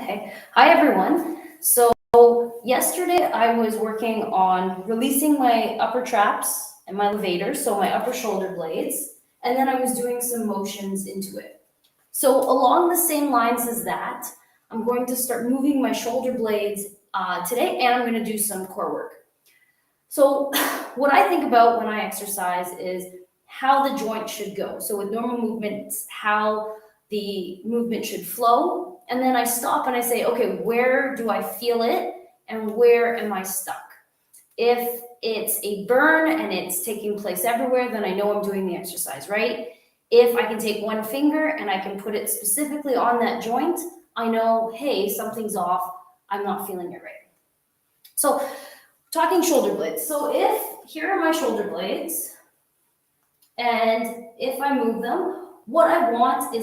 Okay. Hi, everyone. So yesterday I was working on releasing my upper traps and my levators, so my upper shoulder blades, and then I was doing some motions into it. So along the same lines as that, I'm going to start moving my shoulder blades today, and I'm going to do some core work. So what I think about when I exercise is how the joint should go. So with normal movements, how the movement should flow. And then I stop and I say, okay, where do I feel it and where am I stuck? If it's a burn and it's taking place everywhere, then I know I'm doing the exercise, right? If I can take one finger and I can put it specifically on that joint, I know, hey, something's off. I'm not feeling it right. So talking shoulder blades. So if here are my shoulder blades, and if I move them, what I want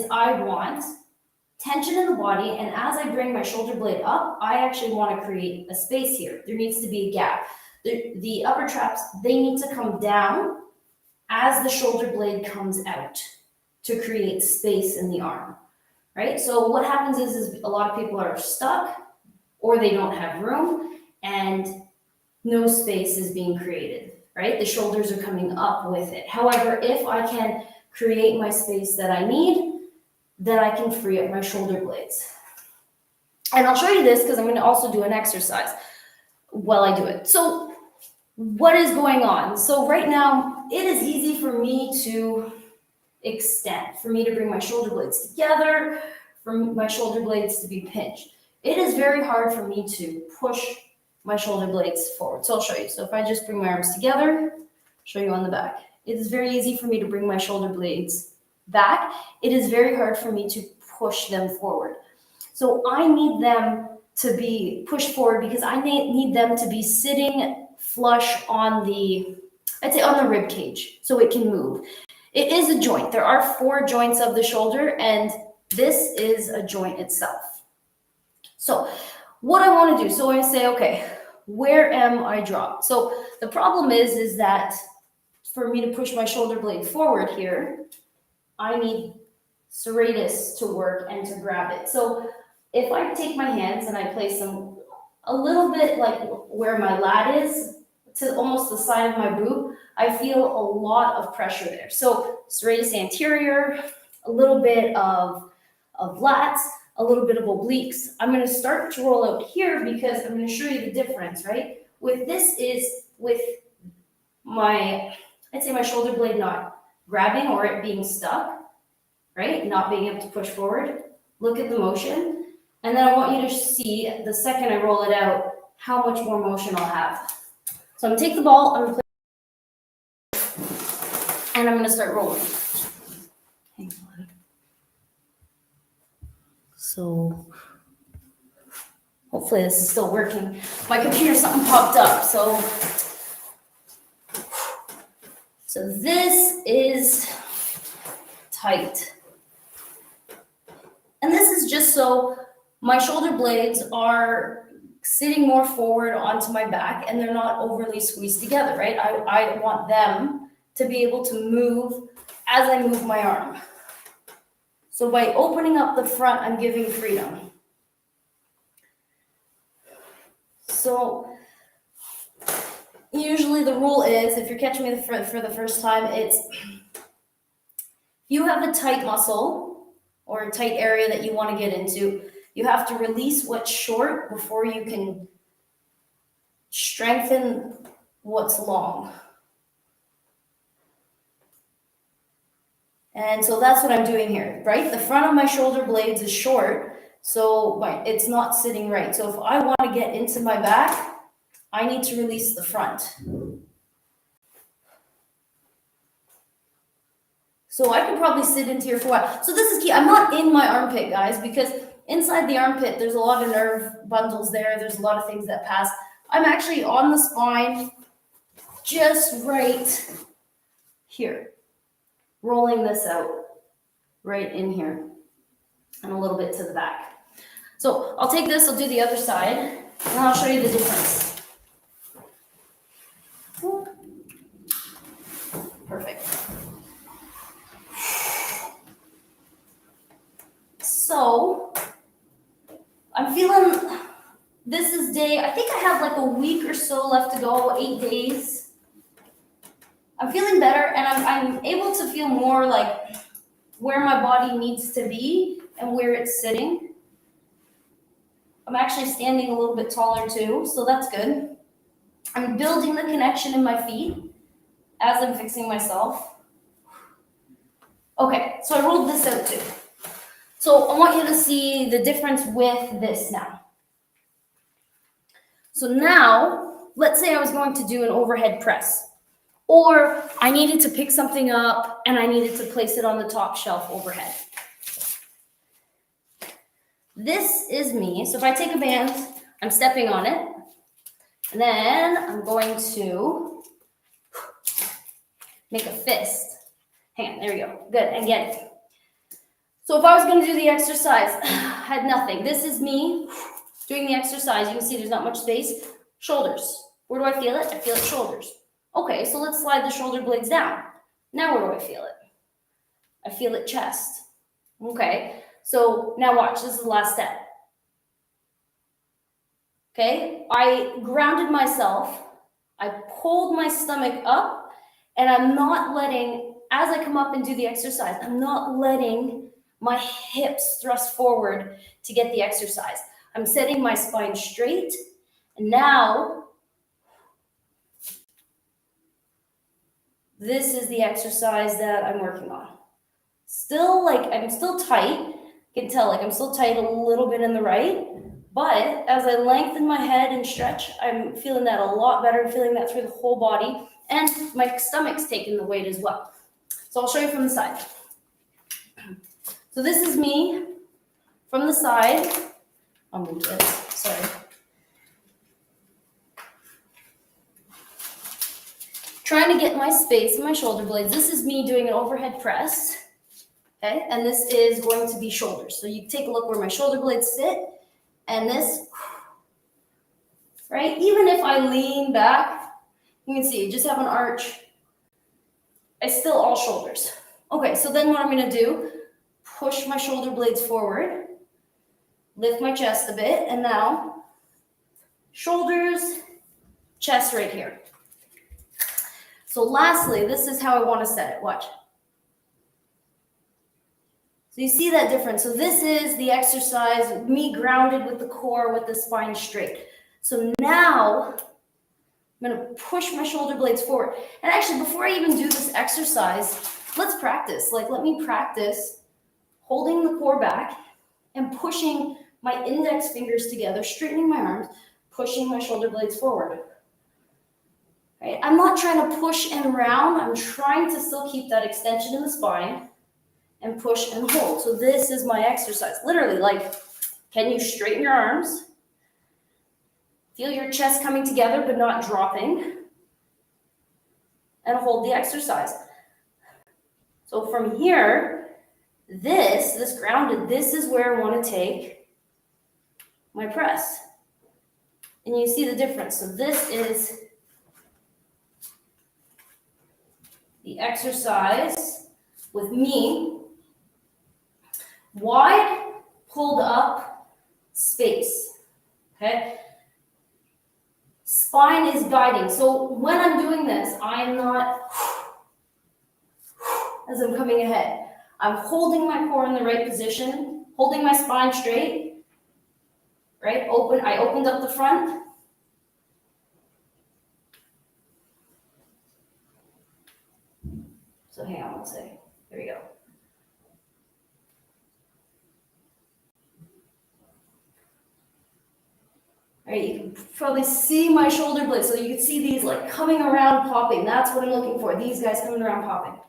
tension in the body, and as I bring my shoulder blade up, I actually want to create a space here. There needs to be a gap. The upper traps, they need to come down as the shoulder blade comes out to create space in the arm, right? So what happens is a lot of people are stuck or they don't have room and no space is being created, right? The shoulders are coming up with it. However, if I can create my space that I need, then I can free up my shoulder blades. And I'll show you this because I'm going to also do an exercise while I do it. So what is going on? So right now, it is easy for me to extend, for me to bring my shoulder blades together, for my shoulder blades to be pinched. It is very hard for me to push my shoulder blades forward. So I'll show you. So if I just bring my arms together, show you on the back. It is very easy for me to bring my shoulder blades back. It is very hard for me to push them forward. So I need them to be pushed forward because I need them to be sitting flush on the, I'd say on the rib cage so it can move. It is a joint. There are 4 joints of the shoulder and this is a joint itself. So what I want to do, so I say, okay, where am I dropped? So the problem is that for me to push my shoulder blade forward here, I need serratus to work and to grab it. So if I take my hands and I place them a little bit like where my lat is, to almost the side of my boob, I feel a lot of pressure there. So serratus anterior, a little bit of lats, a little bit of obliques. I'm going to start to roll out here because I'm going to show you the difference, right? With this is with my, I'd say my shoulder blade not grabbing or it being stuck, right? Not being able to push forward. Look at the motion. And then I want you to see the second I roll it out, how much more motion I'll have. So I'm going to take the ball, I'm going to and I'm going to start rolling. Hang on. So hopefully this is still working. My computer, something popped up. So this is tight. And this is just so my shoulder blades are sitting more forward onto my back and they're not overly squeezed together, right? I want them to be able to move as I move my arm. So by opening up the front, I'm giving freedom. So usually the rule is, if you're catching me for the first time, it's if you have a tight muscle or a tight area that you want to get into, you have to release what's short before you can strengthen what's long. And so that's what I'm doing here, right? The front of my shoulder blades is short, so it's not sitting right. So if I want to get into my back, I need to release the front. So I can probably sit into here for a while. So this is key. I'm not in my armpit, guys, because inside the armpit, there's a lot of nerve bundles there. There's a lot of things that pass. I'm actually on the spine, just right here, rolling this out right in here and a little bit to the back. So I'll take this, I'll do the other side, and I'll show you the difference. Perfect. So I'm This is day, I think I have like a week or so left to go, 8 days. I'm feeling better, and I'm able to feel more like where my body needs to be and where it's sitting. I'm actually standing a little bit taller too, so that's good. I'm building the connection in my feet as I'm fixing myself. Okay, so I rolled this out too. So I want you to see the difference with this now. So now, let's say I was going to do an overhead press, or I needed to pick something up and I needed to place it on the top shelf overhead. This is me. So if I take a band, I'm stepping on it, and then I'm going to make a fist. Hang on, there we go. Good, and get it. So if I was going to do the exercise, I had nothing. This is me doing the exercise. You can see there's not much space. Shoulders. Where do I feel it? I feel it shoulders. Okay, so let's slide the shoulder blades down. Now where do I feel it? I feel it chest. Okay, so now watch. This is the last step. Okay, I grounded myself. I pulled my stomach up, and I'm not letting, as I come up and do the exercise, I'm not letting my hips thrust forward to get the exercise. I'm setting my spine straight, and now this is the exercise that I'm working on. Still, like, I'm still tight. You can tell, like, I'm still tight a little bit in the right, but as I lengthen my head and stretch, I'm feeling that a lot better. I'm feeling that through the whole body, and my stomach's taking the weight as well. So I'll show you from the side. So this is me from the side. I'll move this, sorry. Trying to get my space in my shoulder blades. This is me doing an overhead press, okay? And this is going to be shoulders. So you take a look where my shoulder blades sit, and this, right? Even if I lean back, you can see, just have an arch. It's still all shoulders. Okay, so then what I'm gonna do, push my shoulder blades forward, lift my chest a bit, and now shoulders, chest right here. So lastly, this is how I want to set it. Watch. So you see that difference. So this is the exercise, me grounded with the core, with the spine straight. So now I'm going to push my shoulder blades forward. And actually, before I even do this exercise, let's practice. Like, let me practice holding the core back and pushing my index fingers together, straightening my arms, pushing my shoulder blades forward. Right? I'm not trying to push and round. I'm trying to still keep that extension in the spine and push and hold. So this is my exercise. Literally, like, can you straighten your arms? Feel your chest coming together but not dropping. And hold the exercise. So from here, this grounded, this is where I want to take my press. And you see the difference. So this is the exercise with me, wide, pulled up, space, okay? Spine is guiding. So when I'm doing this, I'm not, as I'm coming ahead, I'm holding my core in the right position, holding my spine straight, right? I opened up the front. So hang on one second. There we go. All right, you can probably see my shoulder blades. So you can see these like coming around, popping. That's what I'm looking for. These guys coming around, popping.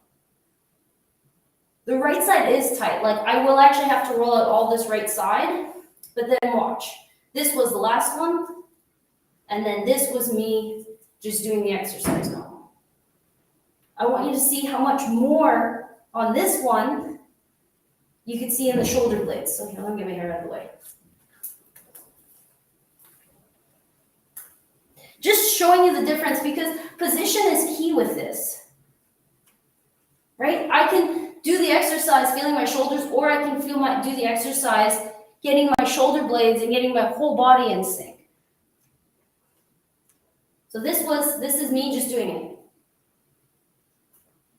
The right side is tight. Like, I will actually have to roll out all this right side, but then watch. This was the last one, and then this was me just doing the exercise now. I want you to see how much more on this one you can see in the shoulder blades. So here, let me get my hair out of the way. Just showing you the difference, because position is key with this, right? I can do the exercise feeling my shoulders, or I can do the exercise getting my shoulder blades and getting my whole body in sync. So this is me just doing it.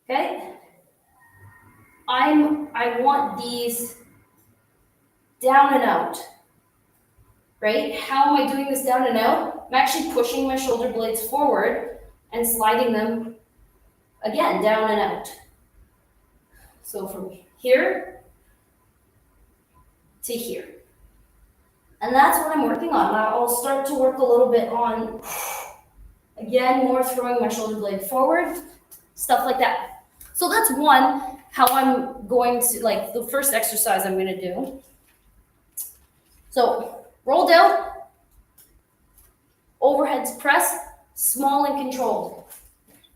Okay? I want these down and out. Right? How am I doing this down and out? I'm actually pushing my shoulder blades forward and sliding them again down and out. So from here to here. And that's what I'm working on. Now I'll start to work a little bit on, again, more throwing my shoulder blade forward, stuff like that. So that's one, how I'm going to, like the first exercise I'm gonna do. So rolled out, overhead press, small and controlled,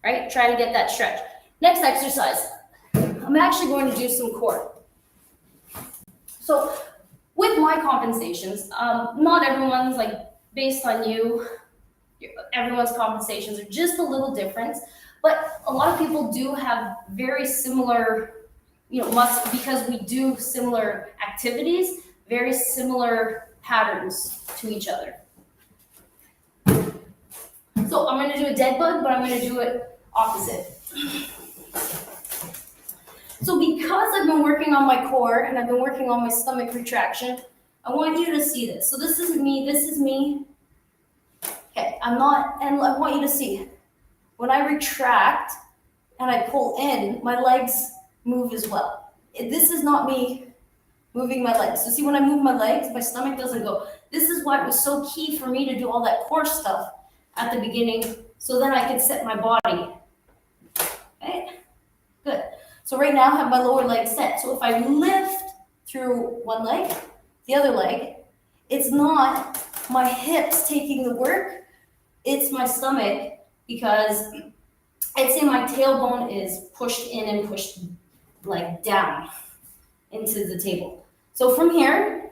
right? Trying to get that stretch. Next exercise, I'm actually going to do some core. So with my compensations, not everyone's like based on you, everyone's compensations are just a little different, but a lot of people do have very similar, because we do similar activities, very similar patterns to each other. So I'm going to do a dead bug, but I'm going to do it opposite. So because I've been working on my core and I've been working on my stomach retraction, I want you to see this. So this is me. Okay, and I want you to see, when I retract and I pull in, my legs move as well. This is not me moving my legs. So see, when I move my legs, my stomach doesn't go. This is why it was so key for me to do all that core stuff at the beginning, so then I could set my body. Okay, good. So right now I have my lower leg set. So if I lift through one leg, the other leg, it's not my hips taking the work, it's my stomach, because I'd say my tailbone is pushed in and pushed like down into the table. So from here,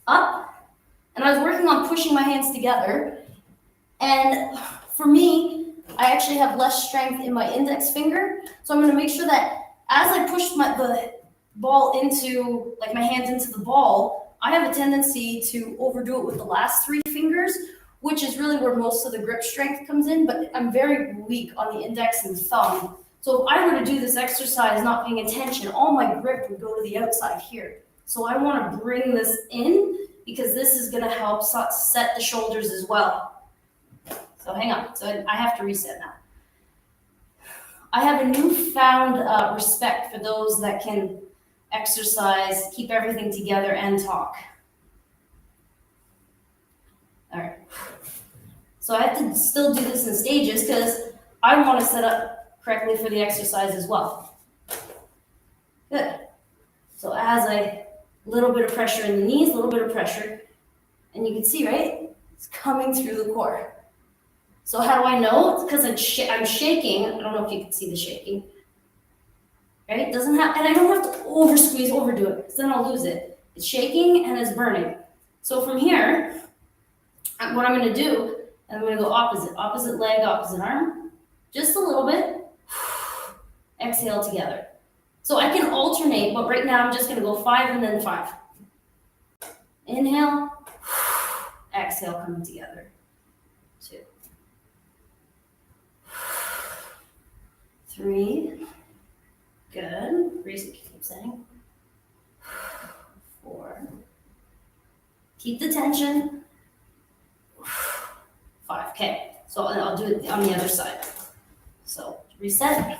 up, and I was working on pushing my hands together, and for me, I actually have less strength in my index finger, so I'm going to make sure that as I push the ball into, like my hands into the ball, I have a tendency to overdo it with the last three fingers, which is really where most of the grip strength comes in, but I'm very weak on the index and thumb. So if I were to do this exercise not paying attention, all my grip would go to the outside here. So I want to bring this in, because this is going to help set the shoulders as well. So hang on, so I have to reset now. I have a newfound respect for those that can exercise, keep everything together, and talk. All right. So I have to still do this in stages because I want to set up correctly for the exercise as well. Good. So as little bit of pressure in the knees, a little bit of pressure, and you can see, right? It's coming through the core. So how do I know? It's because I'm shaking. I don't know if you can see the shaking. Right? Doesn't have, and I don't have to overdo it, because then I'll lose it. It's shaking and it's burning. So from here, what I'm going to do, I'm going to go opposite leg, opposite arm, just a little bit. Exhale together. So I can alternate, but right now I'm just going to go 5 and then 5. Inhale, exhale, coming together. 2, 3, good. Keep saying. 4, keep the tension. 5, okay. So I'll do it on the other side. So reset.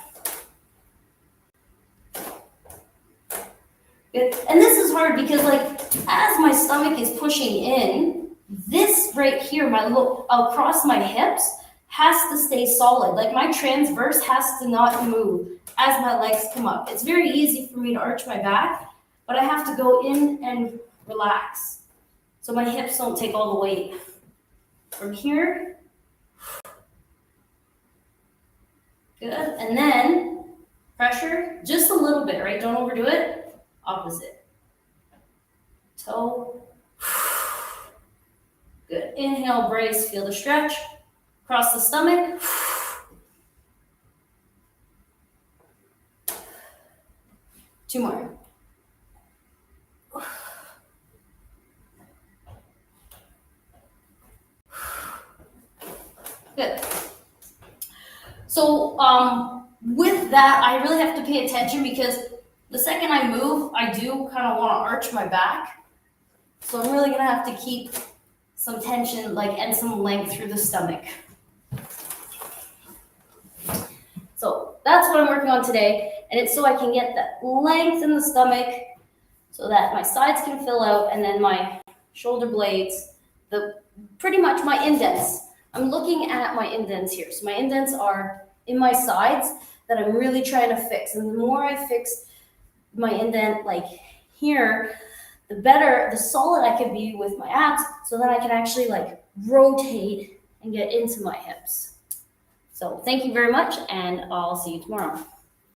Good. And this is hard because, like, as my stomach is pushing in, this right here, across my hips, has to stay solid. Like, my transverse has to not move as my legs come up. It's very easy for me to arch my back, but I have to go in and relax, so my hips don't take all the weight. From here, good. And then pressure, just a little bit, right? Don't overdo it. Opposite. Toe. Good. Inhale, brace, feel the stretch. Across the stomach. Two more. Good. that, I really have to pay attention because the second I move, I do kind of want to arch my back. So I'm really gonna have to keep some tension, like, and some length through the stomach. So that's what I'm working on today, and it's so I can get that length in the stomach so that my sides can fill out, and then my shoulder blades, pretty much my indents. I'm looking at my indents here. So my indents are in my sides that I'm really trying to fix. And the more I fix my indent like here, the better, the solid I can be with my abs, so that I can actually like rotate and get into my hips. So thank you very much, and I'll see you tomorrow.